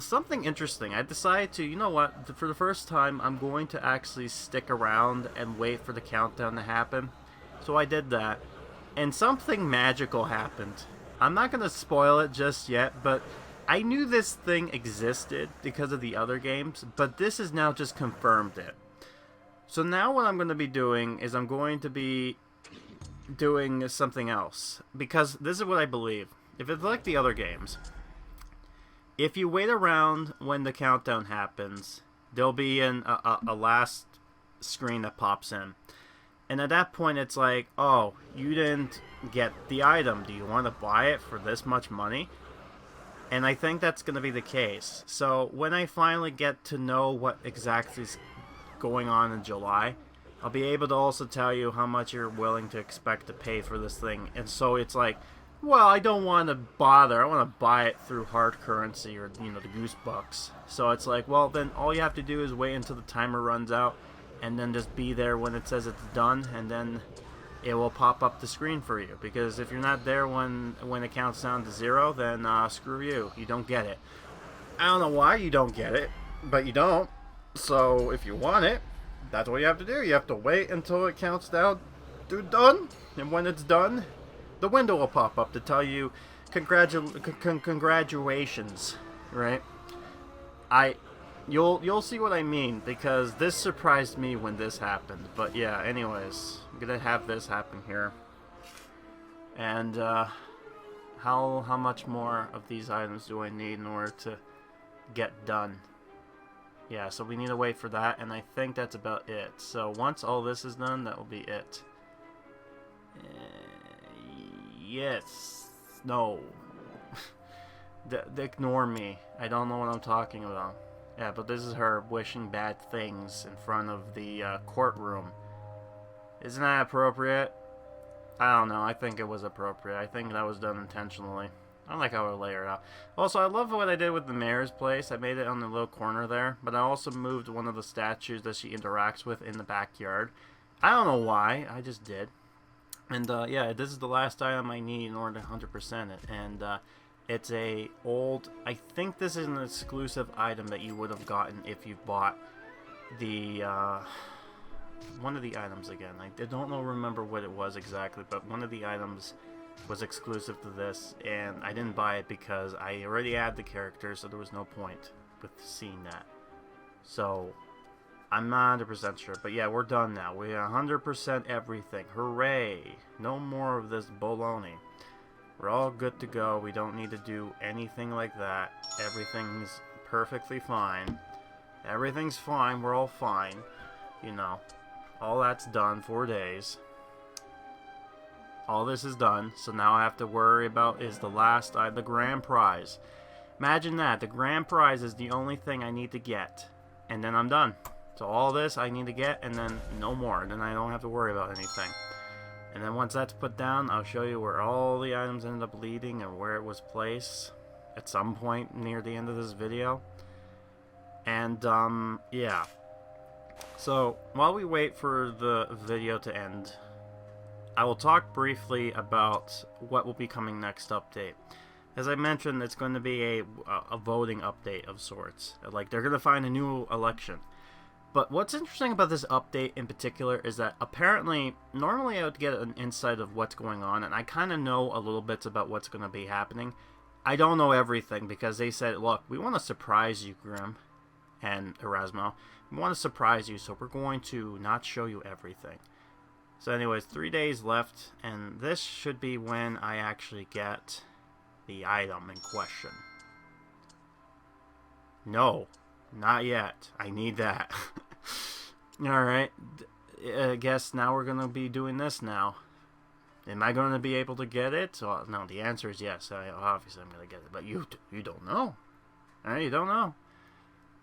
something interesting. I decided to, you know what? For the first time, I'm going to actually stick around and wait for the countdown to happen. So I did that. And something magical happened. I'm not going to spoil it just yet, but I knew this thing existed because of the other games, but this has now just confirmed it. So now what I'm going to be doing is I'm going to be doing something else. Because this is what I believe. If it's like the other games, if you wait around when the countdown happens, there'll be a last screen that pops in. And at that point, it's like, oh, you didn't get the item. Do you want to buy it for this much money? And I think that's going to be the case. So when I finally get to know what exactly is going on in July, I'll be able to also tell you how much you're willing to expect to pay for this thing. And so it's like, well, I don't want to bother. I want to buy it through hard currency or, you know, the Goosebumps. So it's like, well, then all you have to do is wait until the timer runs out. And then just be there when it says it's done, and then it will pop up the screen for you. Because if you're not there when it counts down to 0, then screw you. You don't get it. I don't know why you don't get it, but you don't. So if you want it, that's what you have to do. You have to wait until it counts down to done, and when it's done, the window will pop up to tell you congratulations, right? You'll see what I mean, because this surprised me when this happened. But yeah, anyways, I'm gonna have this happen here. And how much more of these items do I need in order to get done? Yeah, so we need to wait for that, and I think that's about it. So once all this is done, that will be it. Yes. No. Ignore me. I don't know what I'm talking about. Yeah, but this is her wishing bad things in front of the courtroom. Isn't that appropriate? I don't know. I think it was appropriate. I think that was done intentionally. I like how I layer it out. Also, I love what I did with the mayor's place. I made it on the little corner there, but I also moved one of the statues that she interacts with in the backyard. I don't know why. I just did. And yeah, this is the last item I need in order to 100% it. And it's a old... I think this is an exclusive item that you would have gotten if you bought the... one of the items again. I don't remember what it was exactly, but one of the items was exclusive to this, and I didn't buy it because I already had the character, so there was no point with seeing that. So, I'm not 100% sure, but yeah, we're done now. We 100% everything. Hooray! No more of this baloney. We're all good to go. We don't need to do anything like that. Everything's perfectly fine. Everything's fine. We're all fine. You know, all that's done. 4 days. All this is done, so now I have to worry about is the grand prize. Imagine that. The grand prize is the only thing I need to get. And then I'm done. So all this I need to get, and then no more. And then I don't have to worry about anything. And then once that's put down, I'll show you where all the items ended up leading and where it was placed at some point near the end of this video. And, yeah. So, while we wait for the video to end, I will talk briefly about what will be coming next update. As I mentioned, it's going to be a voting update of sorts. Like, they're going to find a new election. But what's interesting about this update in particular is that apparently, normally I would get an insight of what's going on, and I kind of know a little bit about what's going to be happening. I don't know everything, because they said, look, we want to surprise you, Grim and Erasmo. We want to surprise you, so we're going to not show you everything. So anyways, 3 days left, and this should be when I actually get the item in question. No, not yet. I need that. Alright, I guess now we're going to be doing this now. Am I going to be able to get it? Well, no, the answer is yes. Obviously I'm going to get it, but you don't know. Alright, you don't know.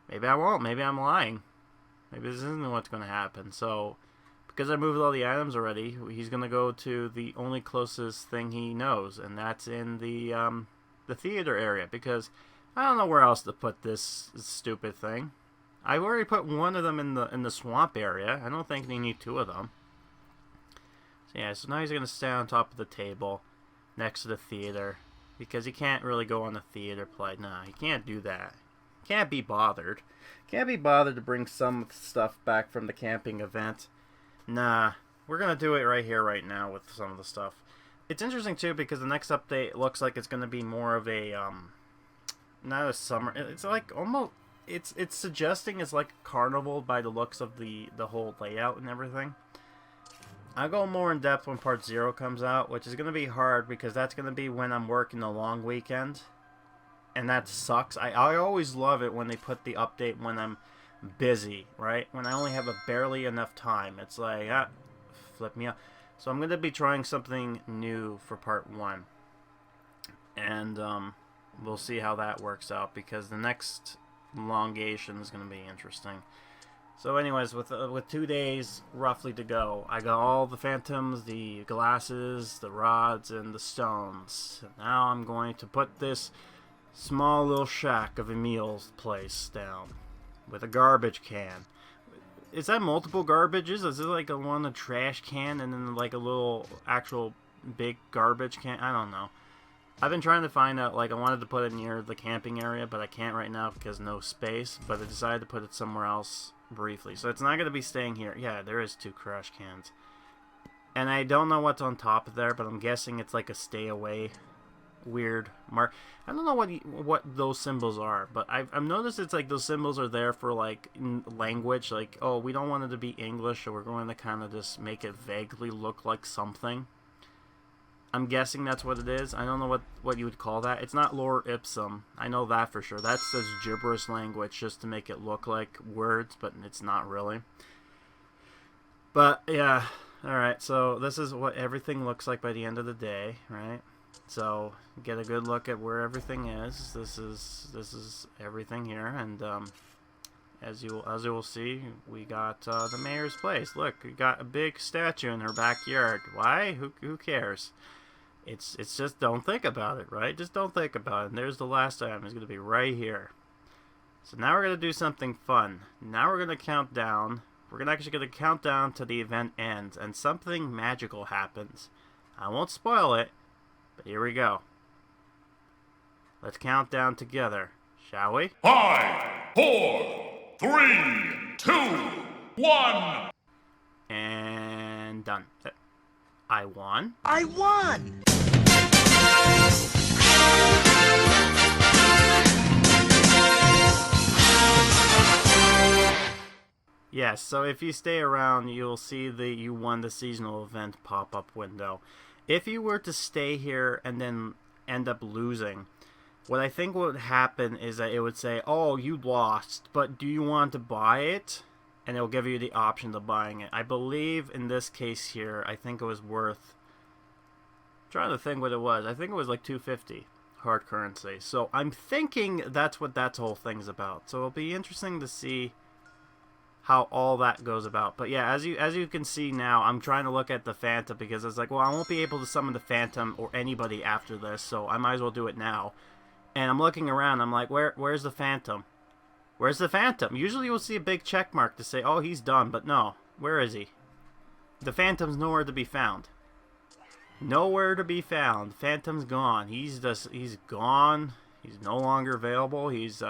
Maybe I won't. Maybe I'm lying. Maybe this isn't what's going to happen. So, because I moved all the items already, he's going to go to the only closest thing he knows, and that's in the theater area, because I don't know where else to put this stupid thing. I've already put one of them in the swamp area. I don't think they need two of them. So yeah, so now he's going to stay on top of the table next to the theater, because he can't really go on the theater play. Nah, he can't do that. Can't be bothered. Can't be bothered to bring some stuff back from the camping event. Nah, we're going to do it right here, right now with some of the stuff. It's interesting, too, because the next update looks like it's going to be more of a, not a summer, it's like almost, it's suggesting it's like a carnival by the looks of the whole layout and everything. I'll go more in depth when part 0 comes out, which is going to be hard because that's going to be when I'm working the long weekend. And that sucks. I always love it when they put the update when I'm busy, right? When I only have barely enough time. It's like, flip me up. So I'm going to be trying something new for part 1. And we'll see how that works out, because the next elongation is going to be interesting. So anyways, with 2 days roughly to go, I got all the phantoms, the glasses, the rods, and the stones. And now I'm going to put this small little shack of Emil's place down with a garbage can. Is that multiple garbages? Is it like a trash can and then like a little actual big garbage can? I don't know. I've been trying to find out, like I wanted to put it near the camping area, but I can't right now because no space, but I decided to put it somewhere else briefly. So it's not going to be staying here. Yeah, there is 2 trash cans. And I don't know what's on top of there, but I'm guessing it's like a stay away weird mark. I don't know what those symbols are, but I've noticed it's like those symbols are there for like language, like, oh, we don't want it to be English, so we're going to kind of just make it vaguely look like something. I'm guessing that's what it is. I don't know what you would call that. It's not lore ipsum. I know that for sure. That's just gibberish language just to make it look like words, but it's not really. But yeah, alright, so this is what everything looks like by the end of the day, right? So get a good look at where everything is. This is everything here, and as you will see, we got the mayor's place. Look, we got a big statue in her backyard. Why? Who cares? It's just don't think about it, right? Just don't think about it. And there's the last item. It's gonna be right here. So now we're gonna do something fun. Now we're gonna count down. We're actually gonna count down to the event ends, and something magical happens. I won't spoil it, but here we go. Let's count down together, shall we? 5, 4, 3, 2, 1. And done. I won. I won! Yes, so if you stay around, you'll see the you won the seasonal event pop-up window. If you were to stay here and then end up losing, what I think would happen is that it would say, oh, you lost, but do you want to buy it? And it'll give you the option of buying it. I believe in this case here, I think it was worth, I'm trying to think what it was. I think it was like $250 hard currency. So I'm thinking that's what that whole thing's about. So it'll be interesting to see how all that goes about. But yeah, as you can see now, I'm trying to look at the Phantom because it's like, well, I won't be able to summon the Phantom or anybody after this, so I might as well do it now. And I'm looking around, I'm like, where's the Phantom? Where's the Phantom? Usually you'll see a big check mark to say, oh, he's done, but no. Where is he? The Phantom's nowhere to be found. Nowhere to be found. Phantom's gone. He's gone. He's no longer available. He's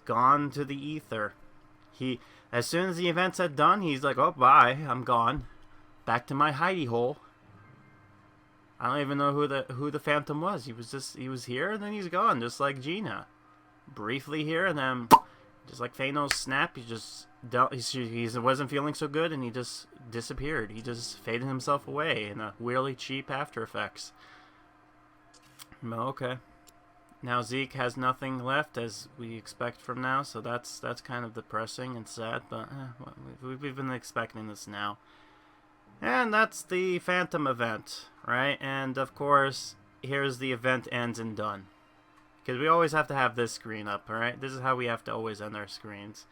gone to the ether. As soon as the events had done, he's like, oh, bye, I'm gone. Back to my hidey hole. I don't even know who the Phantom was. He was here and then he's gone, just like Jenna. Briefly here and then, just like Thanos' snap, he wasn't feeling so good and he just disappeared. He just faded himself away in a weirdly cheap After Effects. Okay. Now Zeke has nothing left, as we expect from now, so that's kind of depressing and sad, but we've been expecting this now. And that's the Phantom event, right? And of course, here's the event ends and done. Because we always have to have this screen up, alright? This is how we have to always end our screens.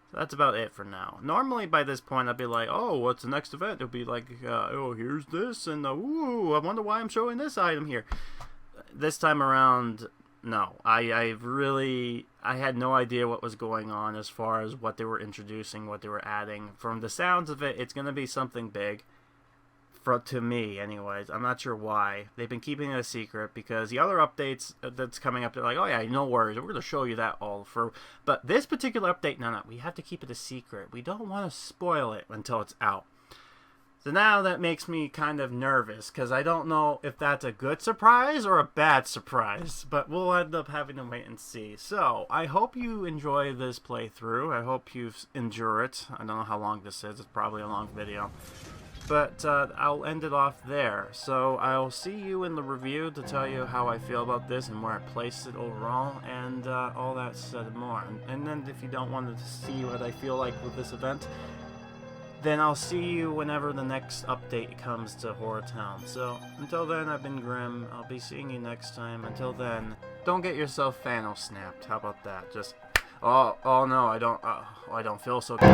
So that's about it for now. Normally by this point I'd be like, oh, what's the next event? It'll be like, oh, here's this, and ooh, I wonder why I'm showing this item here. This time around, no, I had no idea what was going on as far as what they were introducing, what they were adding. From the sounds of it, it's going to be something big. To me, anyways. I'm not sure why. They've been keeping it a secret because the other updates that's coming up, they're like, oh yeah, no worries, we're going to show you that all for... But this particular update, no, we have to keep it a secret. We don't want to spoil it until it's out. So now that makes me kind of nervous, because I don't know if that's a good surprise or a bad surprise, but we'll end up having to wait and see. So, I hope you enjoy this playthrough. I hope you endure it. I don't know how long this is. It's probably a long video. But I'll end it off there. So, I'll see you in the review to tell you how I feel about this and where I placed it overall, and all that said and more. And then if you don't want to see what I feel like with this event, then I'll see you whenever the next update comes to HorrorTown. So, until then, I've been Grim. I'll be seeing you next time. Until then, don't get yourself Thanos snapped. How about that? Just, oh no, I don't feel so good.